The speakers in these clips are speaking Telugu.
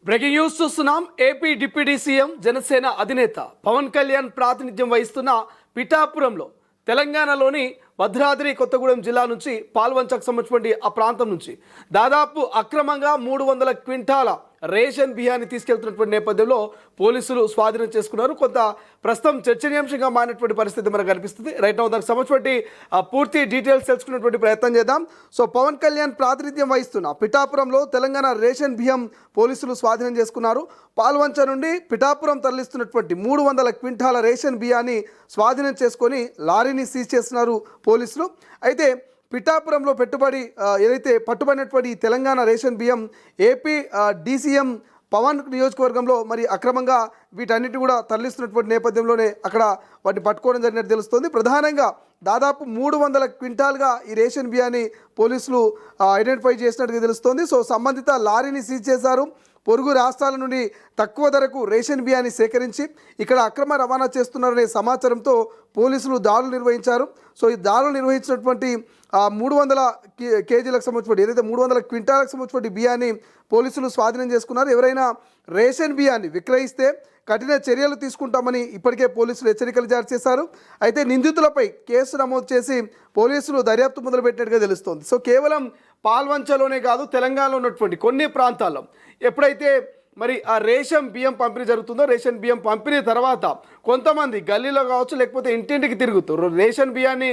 బ్రేకింగ్ న్యూస్ చూస్తున్నాం. ఏపీ డిప్యూటీ సీఎం జనసేన అధినేత పవన్ కళ్యాణ్ ప్రాతినిధ్యం వహిస్తున్న పిఠాపురంలో తెలంగాణలోని భద్రాద్రి కొత్తగూడెం జిల్లా నుంచి పాల్వంచకు సంబంధించినటువంటి ఆ ప్రాంతం నుంచి దాదాపు అక్రమంగా 300 క్వింటాల రేషన్ బియ్యాన్ని తీసుకెళ్తున్నటువంటి నేపథ్యంలో పోలీసులు స్వాధీనం చేసుకున్నారు. కొంత ప్రస్తుతం చర్చనీయాంశంగా మారినటువంటి పరిస్థితి మనకు కనిపిస్తుంది. రైట్ నౌ దానికి సంబంధించినటువంటి పూర్తి డీటెయిల్స్ తెలుసుకున్నటువంటి ప్రయత్నం చేద్దాం. సో పవన్ కళ్యాణ్ ప్రాతినిధ్యం వహిస్తున్న పిఠాపురంలో తెలంగాణ రేషన్ బియ్యం పోలీసులు స్వాధీనం చేసుకున్నారు. పాల్వంచ నుండి పిఠాపురం తరలిస్తున్నటువంటి 300 క్వింటాల రేషన్ బియ్యాన్ని స్వాధీనం చేసుకొని లారీని సీజ్ చేస్తున్నారు పోలీసులు. అయితే పిఠాపురంలో ఏదైతే పట్టుబడినటువంటి తెలంగాణ రేషన్ బియ్యం ఏపీ డీసీఎం పవన్ నియోజకవర్గంలో మరి అక్రమంగా వీటన్నిటి కూడా తరలిస్తున్నటువంటి నేపథ్యంలోనే అక్కడ వాటిని పట్టుకోవడం జరిగినట్టు తెలుస్తుంది. ప్రధానంగా దాదాపు 300 క్వింటాల్గా ఈ రేషన్ బియ్యాన్ని పోలీసులు ఐడెంటిఫై చేసినట్టుగా తెలుస్తోంది. సో సంబంధిత లారీని సీజ్ చేశారు. పొరుగు రాష్ట్రాల నుండి తక్కువ ధరకు రేషన్ బియ్యాన్ని సేకరించి ఇక్కడ అక్రమ రవాణా చేస్తున్నారనే సమాచారంతో పోలీసులు దాడులు నిర్వహించారు. సో ఈ దాడులు నిర్వహించినటువంటి 300 కేజీలకు సంబంధించిన ఏదైతే 300 క్వింటాలకు సంబంధించిన బియ్యాన్ని పోలీసులు స్వాధీనం చేసుకున్నారు. ఎవరైనా రేషన్ బియ్యాన్ని విక్రయిస్తే కఠిన చర్యలు తీసుకుంటామని ఇప్పటికే పోలీసులు హెచ్చరికలు జారీ చేశారు. అయితే నిందితులపై కేసు నమోదు చేసి పోలీసులు దర్యాప్తు మొదలుపెట్టినట్టుగా తెలుస్తోంది. సో కేవలం పాల్వంచలోనే కాదు, తెలంగాణలో ఉన్నటువంటి కొన్ని ప్రాంతాల్లో ఎప్పుడైతే మరి ఆ రేషన్ బియ్యం పంపిణీ జరుగుతుందో, రేషన్ బియ్యం పంపిణీ తర్వాత కొంతమంది గల్లీలో కావచ్చు లేకపోతే ఇంటింటికి తిరుగుతారు. రేషన్ బియ్యాన్ని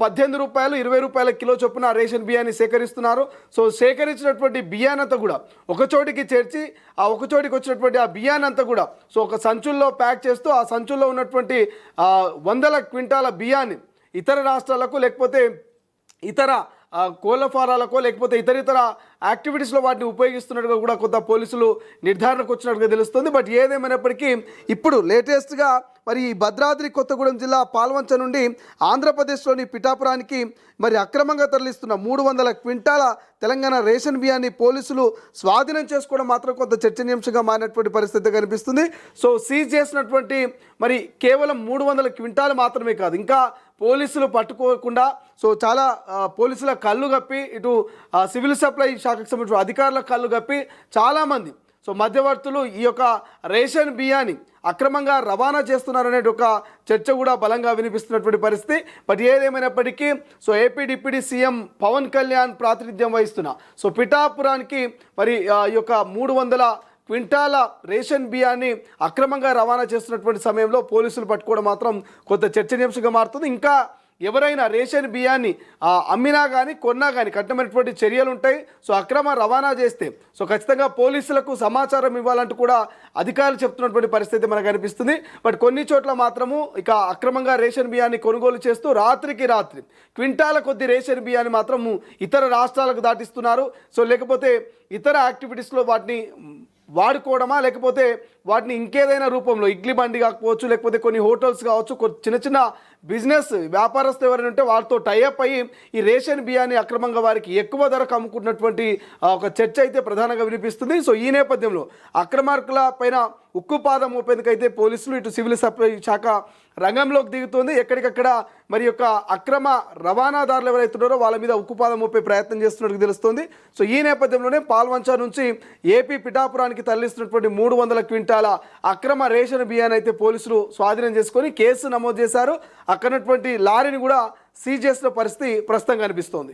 18 రూపాయలు 20 రూపాయల కిలో చొప్పున రేషన్ బియ్యాన్ని సేకరిస్తున్నారు. సో సేకరించినటువంటి బియ్యానంతా కూడా ఒకచోటికి చేర్చి ఆ ఒకచోటికి వచ్చినటువంటి ఆ బియ్యానంతా కూడా సో ఒక సంచుల్లో ప్యాక్ చేస్తూ ఆ సంచుల్లో ఉన్నటువంటి 100 క్వింటాల బియ్యాన్ని ఇతర రాష్ట్రాలకు లేకపోతే ఇతర కోళ్ల ఫారాలకో లేకపోతే ఇతర యాక్టివిటీస్లో వాటిని ఉపయోగిస్తున్నట్టుగా కూడా కొంత పోలీసులు నిర్ధారణకు వచ్చినట్టుగా తెలుస్తుంది. బట్ ఏదేమైనప్పటికీ ఇప్పుడు లేటెస్ట్గా మరి ఈ భద్రాద్రి కొత్తగూడెం జిల్లా పాల్వంచ నుండి ఆంధ్రప్రదేశ్లోని పిఠాపురానికి మరి అక్రమంగా తరలిస్తున్న 300 క్వింటాల తెలంగాణ రేషన్ బియ్యాన్ని పోలీసులు స్వాధీనం చేసుకోవడం మాత్రం కొంత చర్చనీయాంశంగా మారినటువంటి పరిస్థితి కనిపిస్తుంది. సో సీజ్ చేసినటువంటి మరి కేవలం 300 క్వింటాలు మాత్రమే కాదు, ఇంకా పోలీసులు పట్టుకోకుండా సో చాలా పోలీసుల కళ్ళు కప్పి ఇటు సివిల్ సప్లై శాఖకు సంబంధించిన అధికారుల కళ్ళు కప్పి చాలామంది సో మధ్యవర్తులు ఈ యొక్క రేషన్ బియ్యాన్ని అక్రమంగా రవాణా చేస్తున్నారనే ఒక చర్చ కూడా బలంగా వినిపిస్తున్నటువంటి పరిస్థితి. బట్ ఏదేమైనప్పటికీ so AP deputy CM Pawan Kalyan ప్రాతినిధ్యం వహిస్తున్న సో పిఠాపురానికి మరి ఈ యొక్క 300 క్వింటాల రేషన్ బియ్యాన్ని అక్రమంగా రవాణా చేస్తున్నటువంటి సమయంలో పోలీసులు పట్టుకోవడం మాత్రం కొంత చర్చనీయాంశంగా మారుతుంది. ఇంకా ఎవరైనా రేషన్ బియ్యాన్ని అమ్మినా కానీ కొన్నా కానీ కఠినమైనటువంటి చర్యలు ఉంటాయి. సో అక్రమ రవాణా చేస్తే సో ఖచ్చితంగా పోలీసులకు సమాచారం ఇవ్వాలంటూ కూడా అధికారులు చెప్తున్నటువంటి పరిస్థితి మనకు కనిపిస్తుంది. బట్ కొన్ని చోట్ల మాత్రము ఇక అక్రమంగా రేషన్ బియ్యాన్ని కొనుగోలు చేస్తూ రాత్రికి రాత్రి క్వింటాల కొద్ది రేషన్ బియ్యాన్ని మాత్రము ఇతర రాష్ట్రాలకు దాటిస్తున్నారు. సో లేకపోతే ఇతర యాక్టివిటీస్లో వాటిని వాడుకోవడమా లేకపోతే వాటిని ఇంకేదైనా రూపంలో ఇడ్లీ బండి కాకపోవచ్చు లేకపోతే కొన్ని హోటల్స్ కావచ్చు, చిన్న చిన్న బిజినెస్ వ్యాపారస్తులు ఎవరైనా ఉంటే వారితో టైఅప్ అయ్యి ఈ రేషన్ బియ్యాన్ని అక్రమంగా వారికి ఎక్కువ ధరకు అమ్ముకుంటున్నటువంటి ఒక చర్చ అయితే ప్రధానంగా వినిపిస్తుంది. సో ఈ నేపథ్యంలో అక్రమార్కుల పైన ఉక్కుపాదం మోపేందుకైతే పోలీసులు ఇటు సివిల్ సప్లై శాఖ రంగంలోకి దిగుతుంది. ఎక్కడికక్కడ మరి యొక్క అక్రమ రవాణాదారులు ఎవరైతున్నారో వాళ్ళ మీద ఉక్కుపాదం మోపే ప్రయత్నం చేస్తున్నట్టు తెలుస్తుంది. సో ఈ నేపథ్యంలోనే పాల్వంచ నుంచి ఏపీ పిఠాపురానికి తరలిస్తున్నటువంటి 300 క్వింటాల అక్రమ రేషన్ బియ్యాన్ని అయితే పోలీసులు స్వాధీనం చేసుకొని కేసు నమోదు చేశారు. అక్కడటువంటి లారీని కూడా సీజ్ చేసిన పరిస్థితి ప్రస్తుతం కనిపిస్తోంది.